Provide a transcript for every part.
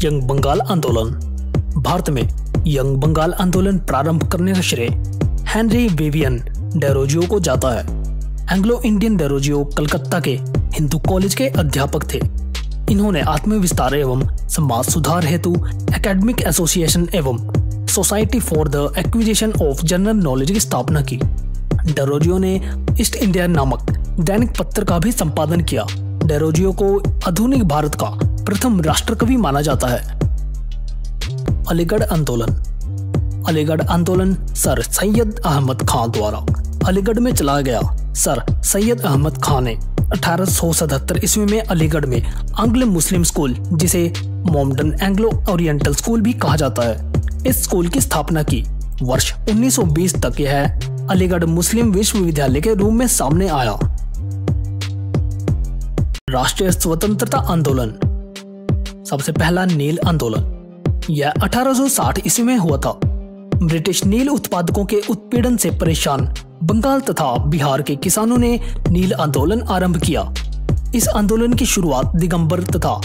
Young Bengal आंदोलन। भारत में young Bengal आंदोलन प्रारंभ करने का श्रेय हेनरी विवियन डेरोजियो को जाता है। एंग्लो इंडियन डेरोजियो कलकत्ता के हिंदू कॉलेज के अध्यापक थे। इन्होंने आत्मविस्तार एवं समाज सुधार हेतु एकेडमिक एसोसिएशन एवं society for the acquisition of general knowledge की स्थापना की। डेरोजियो ने ईस्ट इंडिया नामक दैनिक पत्र का भी संपादन किया। डेरोजियो को आधुनिक भारत का प्रथम राष्ट्रकवि माना जाता है। अलीगढ़ आंदोलन। अलीगढ़ आंदोलन सर सैयद अहमद खां द्वारा अलीगढ़ में चलाया गया। सर सैयद अहमद खां ने 1877 ईस्वी में अलीगढ़ में आंग्ल मुस्लिम स्कूल, जिसे मोमडन एंग्लो ओरिएंटल स्कूल भी कहा जाता है, इस स्कूल की स्थापना की। वर्ष 1920 तक यह अलीगढ़ मुस्लिम विश्वविद्यालय के रूप में सामने आया। राष्ट्रीय स्वतंत्रता आंदोलन। सबसे पहला नील आंदोलन। यह 1860 ईस्वी में हुआ था। ब्रिटिश नील उत्पादकों के उत्पीड़न से परेशान बंगाल तथा बिहार के किसानों ने नील आंदोलन आरंभ किया। इस आंदोलन की शुरुआत दिगंबर तथा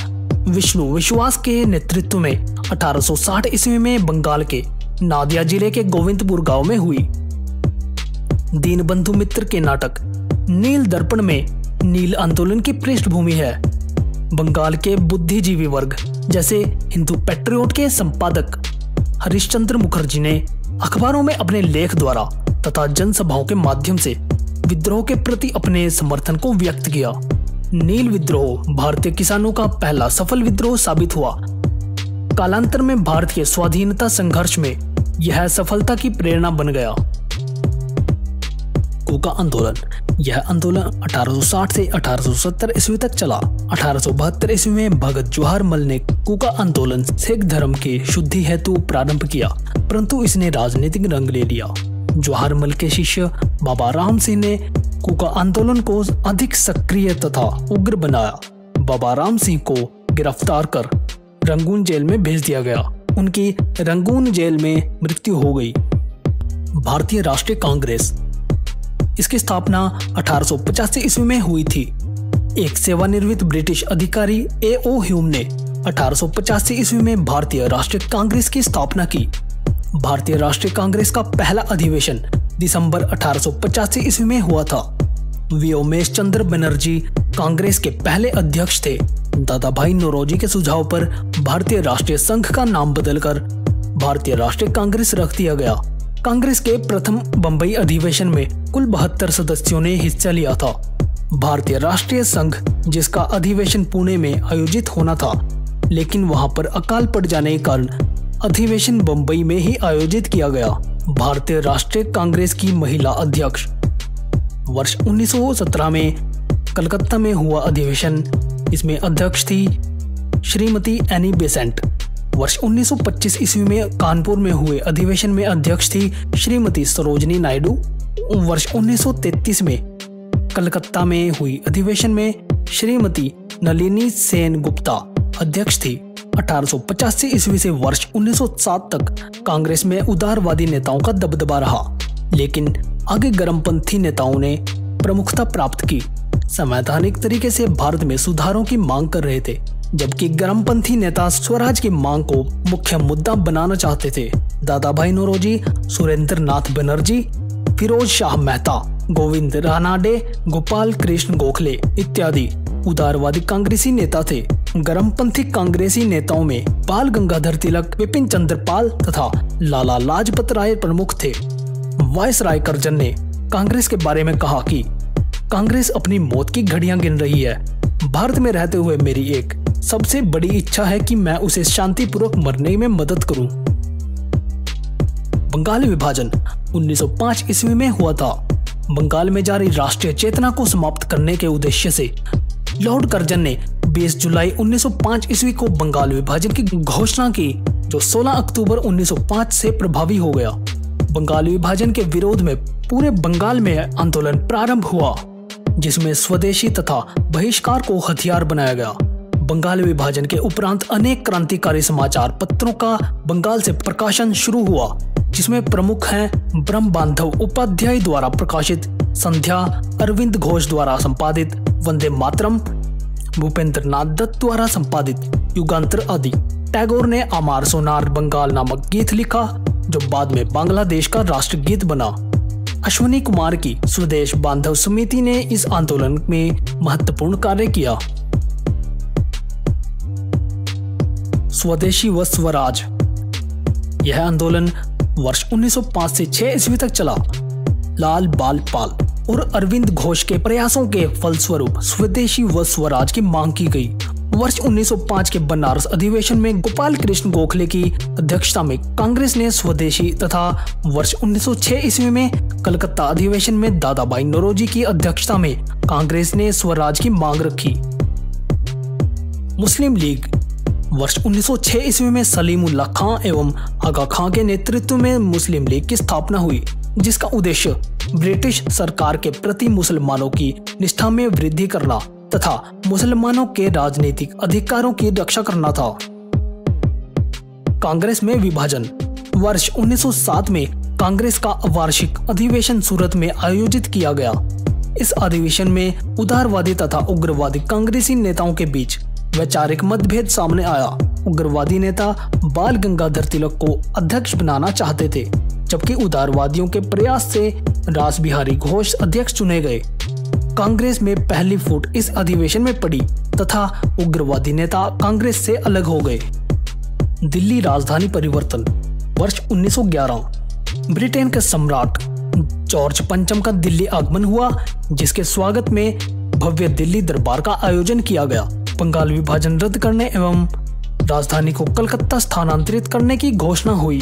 विष्णु विश्वास के नेतृत्व में 1860 ईस्वी में बंगाल के नादिया जिले के गोविंदपुर गांव में हुई। दीनबंधु मित्र के नाटक नील दर्पण में नील आंदोलन की पृष्ठभूमि है। बंगाल के बुद्धिजीवी वर्ग जैसे हिंदू पैट्रियोट के संपादक हरिश्चंद्र मुखर्जी ने अखबारों में अपने लेख द्वारा तथा जनसभाओं के माध्यम से विद्रोह के प्रति अपने समर्थन को व्यक्त किया। नील विद्रोह भारतीय किसानों का पहला सफल विद्रोह साबित हुआ। कालांतर में भारत के स्वाधीनता संघर्ष में यह सफलता की प्रेरणा बन गया। कूका आंदोलन। यह आंदोलन 1860 से 1870 ईस्वी तक चला। 1872 ईस्वी में भगत जवाहरमल ने कूका आंदोलन सिख धर्म के शुद्धि हेतु प्रारंभ किया, परंतु इसने राजनीतिक रंग ले लिया। जवाहरमल के शिष्य बाबा राम सिंह ने कूका आंदोलन को अधिक सक्रिय तथा उग्र बनाया। बाबा राम सिंह को गिरफ्तार कर रंगून जेल में भेज दिया गया। उनकी रंगून जेल में मृत्यु हो गई। भारतीय राष्ट्रीय कांग्रेस। इसकी स्थापना 1885 ईस्वी में हुई थी। एक सेवानिवृत्त ब्रिटिश अधिकारी A.O. ह्यूम ने 1885 ईस्वी में भारतीय राष्ट्रीय कांग्रेस की स्थापना की। भारतीय राष्ट्रीय कांग्रेस का पहला अधिवेशन दिसंबर 1885 ईस्वी में हुआ था। व्योमेश चंद्र बनर्जी कांग्रेस के पहले अध्यक्ष थे। दादा भाई नौरोजी के सुझाव पर भारतीय राष्ट्रीय संघ का नाम बदलकर भारतीय राष्ट्रीय कांग्रेस रख दिया गया। कांग्रेस के प्रथम बंबई अधिवेशन में कुल 72 सदस्यों ने हिस्सा लिया था। भारतीय राष्ट्रीय संघ, जिसका अधिवेशन पुणे में आयोजित होना था, लेकिन वहां पर अकाल पड़ जाने के कारण अधिवेशन बंबई में ही आयोजित किया गया। भारतीय राष्ट्रीय कांग्रेस की महिला अध्यक्ष। वर्ष 1917 में कलकत्ता में हुआ अधिवेशन, इसमें अध्यक्ष थी श्रीमती एनी बेसेंट। वर्ष 1925 ईस्वी में कानपुर में हुए अधिवेशन में अध्यक्ष थी श्रीमती सरोजनी नायडू। वर्ष 1933 में कलकत्ता में हुई अधिवेशन में श्रीमती नलिनी सेन गुप्ता अध्यक्ष थी। 1885 ईस्वी से वर्ष 1907 तक कांग्रेस में उदारवादी नेताओं का दबदबा रहा, लेकिन आगे गर्मपंथी नेताओं ने प्रमुखता प्राप्त की। संवैधानिक तरीके से भारत में सुधारों की मांग कर रहे थे, जबकि गर्मपंथी नेता स्वराज की मांग को मुख्य मुद्दा बनाना चाहते थे। दादा भाई नौरोजी, सुरेंद्र नाथ बनर्जी, फिरोज शाह मेहता, गोविंद रानाडे, गोपाल कृष्ण गोखले इत्यादि उदारवादी कांग्रेसी नेता थे। गर्मपंथी कांग्रेसी नेताओं में बाल गंगाधर तिलक, विपिन चंद्र पाल तथा लाला लाजपत राय प्रमुख थे। वायसराय कर्जन ने कांग्रेस के बारे में कहा कि कांग्रेस अपनी मौत की घड़ियां गिन रही है। भारत में रहते हुए मेरी एक सबसे बड़ी इच्छा है कि मैं उसे शांतिपूर्वक मरने में मदद करूं। बंगाल विभाजन 1905 ईस्वी में हुआ था। बंगाल में जारी राष्ट्रीय चेतना को समाप्त करने के उद्देश्य से लॉर्ड कर्जन ने 20 जुलाई 1905 ईस्वी को बंगाल विभाजन की घोषणा की, जो 16 अक्टूबर 1905 से प्रभावी हो गया। बंगाल विभाजन के विरोध में पूरे बंगाल में आंदोलन प्रारंभ हुआ, जिसमें स्वदेशी तथा बहिष्कार को हथियार बनाया गया। बंगाल विभाजन के उपरांत अनेक क्रांतिकारी समाचार पत्रों का बंगाल से प्रकाशन शुरू हुआ, जिसमें प्रमुख हैं ब्रह्म बांधव उपाध्याय द्वारा प्रकाशित संध्या, अरविंद घोष द्वारा संपादित वंदे मातरम, भूपेंद्र नाथ दत्त द्वारा संपादित युगांतर आदि। टैगोर ने अमार सोनार बंगाल नामक गीत लिखा, जो बाद में बांग्लादेश का राष्ट्रगीत बना। अश्विनी कुमार की स्वदेश बांधव समिति ने इस आंदोलन में महत्वपूर्ण कार्य किया। स्वदेशी व स्वराज। यह आंदोलन वर्ष 1905 से 6 ईस्वी तक चला। लाल बाल पाल और अरविंद घोष के प्रयासों के फलस्वरूप स्वदेशी व स्वराज की मांग की गई। वर्ष 1905 के बनारस अधिवेशन में गोपाल कृष्ण गोखले की अध्यक्षता में कांग्रेस ने स्वदेशी तथा वर्ष 1906 ईस्वी में कलकत्ता अधिवेशन में दादाभाई नौरोजी की अध्यक्षता में कांग्रेस ने स्वराज की मांग रखी। मुस्लिम लीग। वर्ष 1906 ईस्वी में सलीमुल्लाह खां एवं आगा खां के नेतृत्व में मुस्लिम लीग की स्थापना हुई, जिसका उद्देश्य ब्रिटिश सरकार के प्रति मुसलमानों की निष्ठा में वृद्धि करना तथा मुसलमानों के राजनीतिक अधिकारों की रक्षा करना था। कांग्रेस में विभाजन। वर्ष 1907 में कांग्रेस का वार्षिक अधिवेशन सूरत में आयोजित किया गया। इस अधिवेशन में उदारवादी तथा उग्रवादी कांग्रेसी नेताओं के बीच वैचारिक मतभेद सामने आया। उग्रवादी नेता बाल गंगाधर तिलक को अध्यक्ष बनाना चाहते थे, जबकि उदारवादियों के प्रयास से रास बिहारी घोष अध्यक्ष चुने गए। कांग्रेस में पहली फूट इस अधिवेशन में पड़ी तथा उग्रवादी नेता कांग्रेस से अलग हो गए। दिल्ली राजधानी परिवर्तन। वर्ष 1911 ब्रिटेन के सम्राट जॉर्ज पंचम का दिल्ली आगमन हुआ, जिसके स्वागत में भव्य दिल्ली दरबार का आयोजन किया गया। बंगाल विभाजन रद्द करने एवं राजधानी को कलकत्ता स्थानांतरित करने की घोषणा हुई।